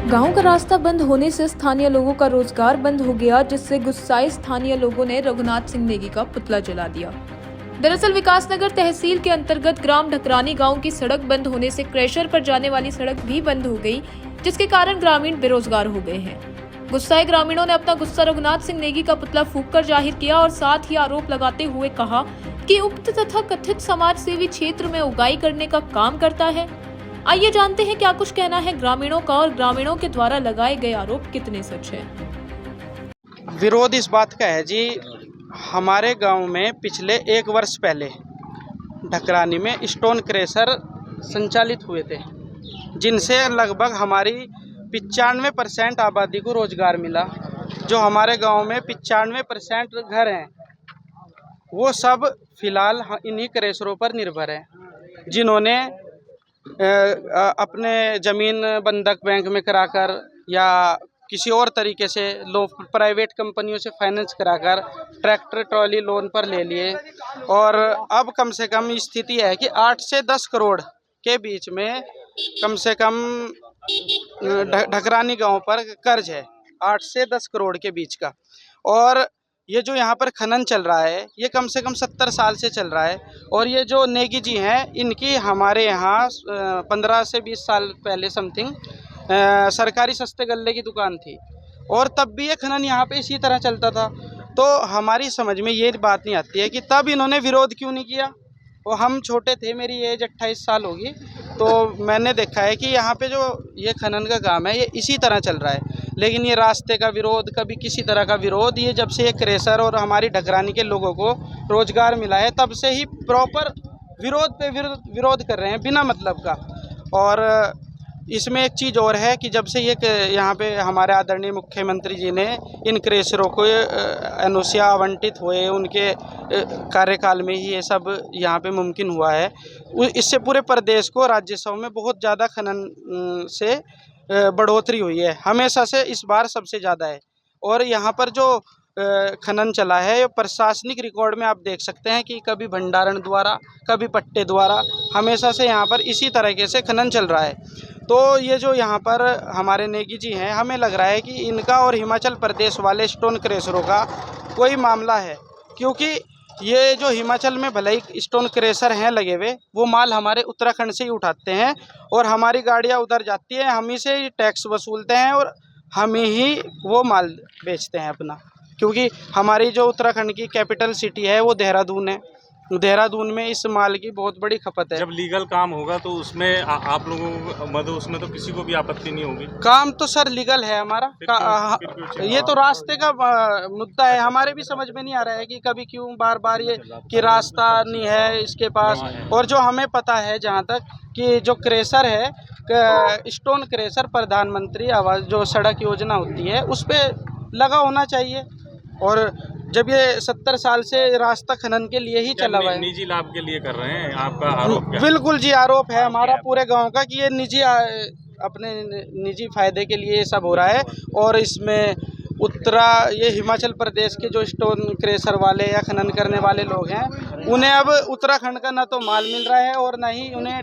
गांव का रास्ता बंद होने से स्थानीय लोगों का रोजगार बंद हो गया, जिससे गुस्साए स्थानीय लोगों ने रघुनाथ सिंह नेगी का पुतला जला दिया। दरअसल विकासनगर तहसील के अंतर्गत ग्राम ढकरानी गांव की सड़क बंद होने से क्रेशर पर जाने वाली सड़क भी बंद हो गई, जिसके कारण ग्रामीण बेरोजगार हो गए हैं। गुस्साए ग्रामीणों ने अपना गुस्सा रघुनाथ सिंह नेगी का पुतला फूंककर जाहिर किया और साथ ही आरोप लगाते हुए कहा कि उक्त तथा कथित समाज सेवी क्षेत्र में उगाई करने का काम करता है। आइए जानते हैं क्या कुछ कहना है ग्रामीणों का और ग्रामीणों के द्वारा लगाए गए आरोप कितने सच है। विरोध इस बात का है जी, हमारे गांव में पिछले 1 वर्ष पहले ढकरानी में स्टोन क्रेशर संचालित हुए थे, जिनसे लगभग हमारी 95% आबादी को रोजगार मिला। जो हमारे गांव में 95% घर हैं, वो सब फिलहाल इन्हीं क्रेशरों पर निर्भर हैं, जिन्होंने अपने ज़मीन बंधक बैंक में कराकर या किसी और तरीके से प्राइवेट कंपनियों से फाइनेंस कराकर ट्रैक्टर ट्रॉली लोन पर ले लिए। और अब कम से कम स्थिति है कि 8 से 10 करोड़ के बीच में कम से कम ढकरानी गांव पर कर्ज है, 8 से 10 करोड़ के बीच का। और ये जो यहाँ पर खनन चल रहा है, ये कम से कम 70 साल से चल रहा है। और ये जो नेगी जी हैं, इनकी हमारे यहाँ 15 से 20 साल पहले समथिंग सरकारी सस्ते गल्ले की दुकान थी, और तब भी ये खनन यहाँ पे इसी तरह चलता था। तो हमारी समझ में ये बात नहीं आती है कि तब इन्होंने विरोध क्यों नहीं किया। और हम छोटे थे, मेरी एज 28 साल होगी, तो मैंने देखा है कि यहाँ पे जो ये खनन का काम है, ये इसी तरह चल रहा है। लेकिन ये रास्ते का विरोध, कभी किसी तरह का विरोध, ये जब से ये क्रेशर और हमारी ढकरानी के लोगों को रोजगार मिला है, तब से ही प्रॉपर विरोध पे विरोध कर रहे हैं बिना मतलब का। और इसमें एक चीज़ और है कि जब से ये यहाँ पे हमारे आदरणीय मुख्यमंत्री जी ने इन क्रेशरों को एनओसी आवंटित हुए, उनके कार्यकाल में ही ये सब यहाँ पे मुमकिन हुआ है। इससे पूरे प्रदेश को राजस्व में बहुत ज़्यादा खनन से बढ़ोतरी हुई है, हमेशा से इस बार सबसे ज़्यादा है। और यहाँ पर जो खनन चला है, प्रशासनिक रिकॉर्ड में आप देख सकते हैं कि कभी भंडारण द्वारा, कभी पट्टे द्वारा, हमेशा से यहाँ पर इसी तरीके से खनन चल रहा है। तो ये जो यहाँ पर हमारे नेगी जी हैं, हमें लग रहा है कि इनका और हिमाचल प्रदेश वाले स्टोन क्रेशरों का कोई मामला है, क्योंकि ये जो हिमाचल में भले ही स्टोन क्रेशर हैं लगे हुए, वो माल हमारे उत्तराखंड से ही उठाते हैं और हमारी गाड़ियाँ उधर जाती हैं, हम ही से टैक्स वसूलते हैं और हम ही वो माल बेचते हैं अपना। क्योंकि हमारी जो उत्तराखंड की कैपिटल सिटी है वो देहरादून है, देहरादून में इस माल की बहुत बड़ी खपत है। जब लीगल काम होगा तो उसमें आप लोगों को मतलब उसमें तो किसी को भी आपत्ति नहीं होगी। काम तो सर लीगल है हमारा, ये तो रास्ते का मुद्दा है। हमारे भी समझ में नहीं आ रहा है कि कभी क्यों बार बार ये कि रास्ता नहीं है इसके पास। और जो हमें पता है जहाँ तक कि जो क्रेशर है, स्टोन क्रेशर प्रधानमंत्री आवास जो सड़क योजना होती है उस पर लगा होना चाहिए। और जब ये 70 साल से रास्ता खनन के लिए ही चला हुआ है। निजी लाभ के लिए कर रहे हैं, आपका आरोप क्या? बिल्कुल जी, आरोप है हमारा पूरे गांव का कि ये निजी अपने निजी फायदे के लिए ये सब हो रहा है। और इसमें ये हिमाचल प्रदेश के जो स्टोन क्रेशर वाले या खनन करने वाले लोग हैं, उन्हें अब उत्तराखंड का ना तो माल मिल रहा है और ना ही उन्हें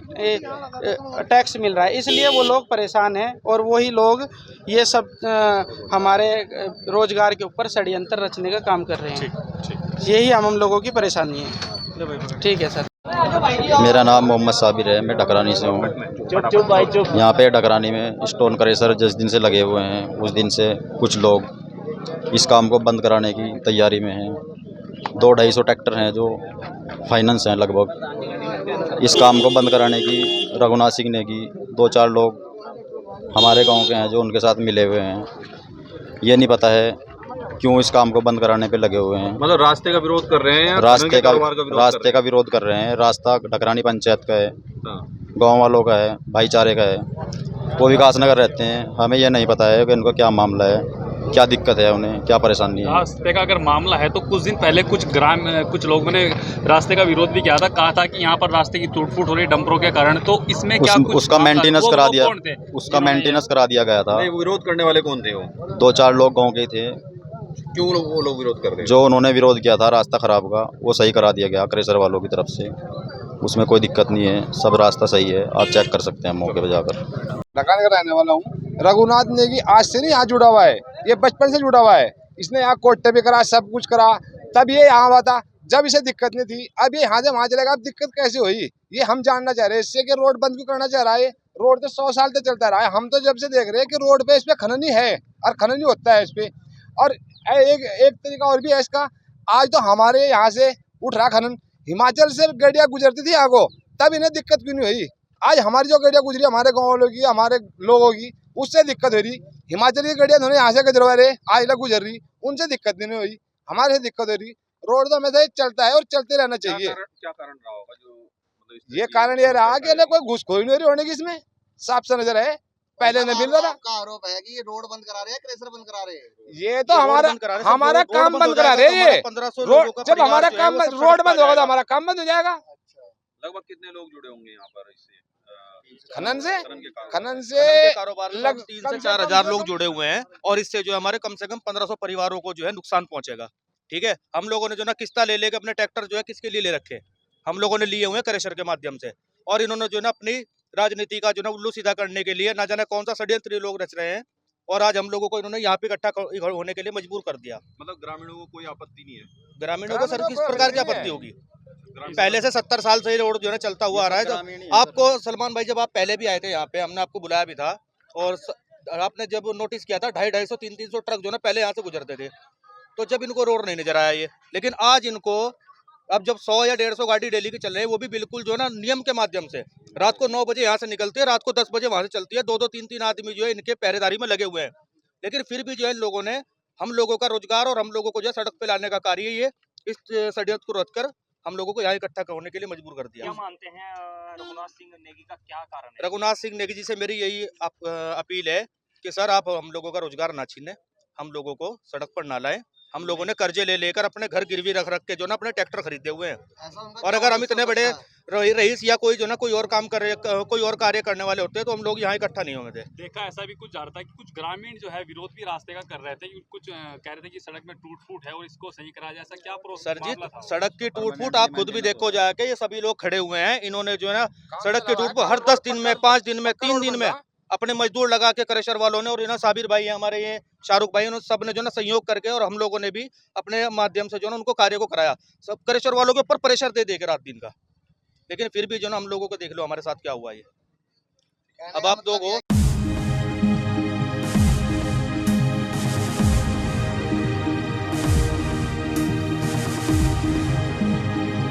टैक्स मिल रहा है, इसलिए वो लोग परेशान हैं। और वही लोग ये सब हमारे रोजगार के ऊपर षड्यंत्र रचने का काम कर रहे हैं। यही हम लोगों की परेशानी है। ठीक है सर। मेरा नाम मोहम्मद साबिर है, मैं ढकरानी से हूँ। यहाँ पे ढकरानी में स्टोन क्रेशर जिस दिन से लगे हुए हैं, उस दिन से कुछ लोग इस काम को बंद कराने की तैयारी में हैं। 200-250 ट्रैक्टर हैं जो फाइनेंस हैं लगभग। इस काम को बंद कराने की रघुनाथ सिंह नेगी 2-4 लोग हमारे गांव के हैं जो उनके साथ मिले हुए हैं। ये नहीं पता है क्यों इस काम को बंद कराने पे लगे हुए हैं। मतलब रास्ते का विरोध कर रहे हैं, रास्ते का विरोध कर रहे हैं। रास्ता ढकरानी पंचायत का है, गांव वालों का है, भाईचारे का है। वो विकासनगर रहते हैं। हमें ये नहीं पता है कि इनको क्या मामला है, क्या दिक्कत है, उन्हें क्या परेशानी है। रास्ते का अगर मामला है तो कुछ दिन पहले कुछ लोगों ने रास्ते का विरोध भी किया था, कहा था कि यहाँ पर रास्ते की टूट फूट हो रही डंपरों के कारण। तो इसमें क्या उसका मेंटेनेंस करा दिया, उसका मेंटेनेंस करा दिया गया था। विरोध करने वाले कौन थे? वो 2-4 लोग गाँव के थे। क्यों वो लोग विरोध कर रहे हैं? जो उन्होंने विरोध किया था रास्ता खराब का, वो सही करा दिया गया क्रेशर वालों की तरफ से। उसमें कोई दिक्कत नहीं है, सब रास्ता सही है। आप चेक कर सकते हैं मौके पर जाकर। ढकाने का रहने वाला हूँ। रघुनाथ नेगी आज से नहीं यहाँ जुड़ा हुआ है, ये बचपन से जुड़ा हुआ है। इसने यहाँ कोर्ट भी करा, सब कुछ करा, तब ये यहाँ हुआ था जब इसे दिक्कत नहीं थी। अब ये यहाँ से वहाँ चलेगा, अब दिक्कत कैसे हुई ये हम जानना चाह रहे हैं। इससे कि रोड बंद क्यों करना चाह रहा है? रोड तो 100 साल तक चलता रहा है। हम तो जब से देख रहे हैं कि रोड पे इस पे खनन ही है और खनन ही होता है इस पे। और एक तरीका और भी है इसका, आज तो हमारे यहाँ से उठ रहा खनन, हिमाचल से गाड़ियाँ गुजरती थी आगो, तब इन्हें दिक्कत क्यों नहीं हुई? आज हमारी जो गाड़ियाँ गुजरी हमारे गाँव वालों की, हमारे लोगों की, उससे दिक्कत हो रही। हिमाचल की गाड़ियाँ दोनों यहाँ से गुजरवा रहे, आज तक गुजर रही, उनसे दिक्कत नहीं हुई, हमारे से दिक्कत हो रही। रोड तो हमेशा चलता है और चलते रहना चाहिए। क्या कारण रहा होगा जो मतलब इस ये कारण ये रहा कि कोई घुसखोरी नहीं हो रही होने की, इसमें साफ सा नजर है। पहले नहीं मिल रहा था। आपका आरोप है कि ये रोड बंद करा रहे हैं, क्रेशर बंद करा रहे हैं। ये तो हमारा काम बंद करा रहे हैं। ये 1500 रोड जब हमारा काम रोड बंद होगा तो हमारा काम बंद हो जाएगा। लगभग कितने लोग जुड़े होंगे यहाँ पर इससे खनन से खनन के कारोबार में लग 3 से 4 हजार लोग जुड़े हुए हैं और इससे जो है हमारे कम से कम 1500 परिवारों को जो है नुकसान पहुंचेगा। ठीक है, हम लोगों ने जो ना किस्ता ले लेके अपने ट्रैक्टर जो है किसके लिए ले रखे, हम लोगों ने लिए हुए हैं क्रेशर के माध्यम से। और इन्होंने जो है ना अपनी राजनीति का जो ना उल्लू सीधा करने के लिए ना जाने कौन सा षड्यंत्र ये लोग रच रहे हैं और आज हम लोगों को इन्होंने यहाँ पे इकट्ठा होने के लिए मजबूर कर दिया। मतलब ग्रामीणों को कोई आपत्ति नहीं है? ग्रामीणों को सर किस प्रकार की आपत्ति होगी? ग्रामीण- पहले से 70 साल से ये रोड जो है चलता हुआ आ रहा है। तो आपको सलमान भाई जब आप पहले भी आए थे यहाँ पे, हमने आपको बुलाया भी था और आपने जब नोटिस किया था 250-250 300 ट्रक जो ना पहले यहाँ से गुजरते थे, तो जब इनको रोड नहीं नजर आया ये। लेकिन आज इनको अब जब 100 या 150 गाड़ी डेली की चल रही है, वो भी बिल्कुल जो है ना नियम के माध्यम से, रात को 9 बजे यहाँ से निकलती है, रात को 10 बजे वहाँ से चलती है। 2-2 3-3 आदमी जो है इनके पहरेदारी में लगे हुए हैं। लेकिन फिर भी जो है इन लोगों ने हम लोगों का रोजगार और हम लोगों को जो है सड़क पे लाने का कार्य ये इस षड्यंत्र को रचकर हम लोगों को यहाँ इकट्ठा होने के लिए मजबूर कर दिया। क्या मानते हैं रघुनाथ सिंह नेगी का क्या कारण है? रघुनाथ सिंह नेगी जी से मेरी यही अपील है कि सर आप हम लोगों का रोजगार ना छीनें, हम लोगों को सड़क पर ना लाएं। हम लोगों ने कर्जे ले लेकर अपने घर गिरवी रख के जो ना अपने ट्रैक्टर खरीदे हुए हैं। ऐसा उनका और क्या अगर हम उद्देश्य इतने बड़े होता है? रईस या कोई जो ना कोई और काम करे, कोई और कार्य करने वाले होते तो हम लोग यहाँ इकट्ठा नहीं होंगे थे। देखा ऐसा भी कुछ जा रहा था कि कुछ ग्रामीण जो है विरोध भी रास्ते का कर रहे थे, कुछ कह रहे थे कि सड़क में टूट फूट है और इसको सही कराया जाए। ऐसा क्या सर जी, मामला था? सड़क की टूट फूट आप खुद भी देखो जाके, ये सभी लोग खड़े हुए हैं। इन्होंने जो है ना सड़क की टूट फूट हर 10 दिन में, 5 दिन में, 3 दिन में अपने मजदूर लगा के क्रेशर वालों ने और इन्होंने साबिर भाई हमारे ये शाहरुख भाई, उन्होंने सब ने जो ना सहयोग करके और हम लोगों ने भी अपने माध्यम से जो ना उनको कार्य को कराया। सब क्रेशर वालों के ऊपर प्रेशर दे के रात दिन का। लेकिन फिर भी जो ना हम लोगों को देख लो हमारे साथ क्या हुआ ये। अब आप लोग हो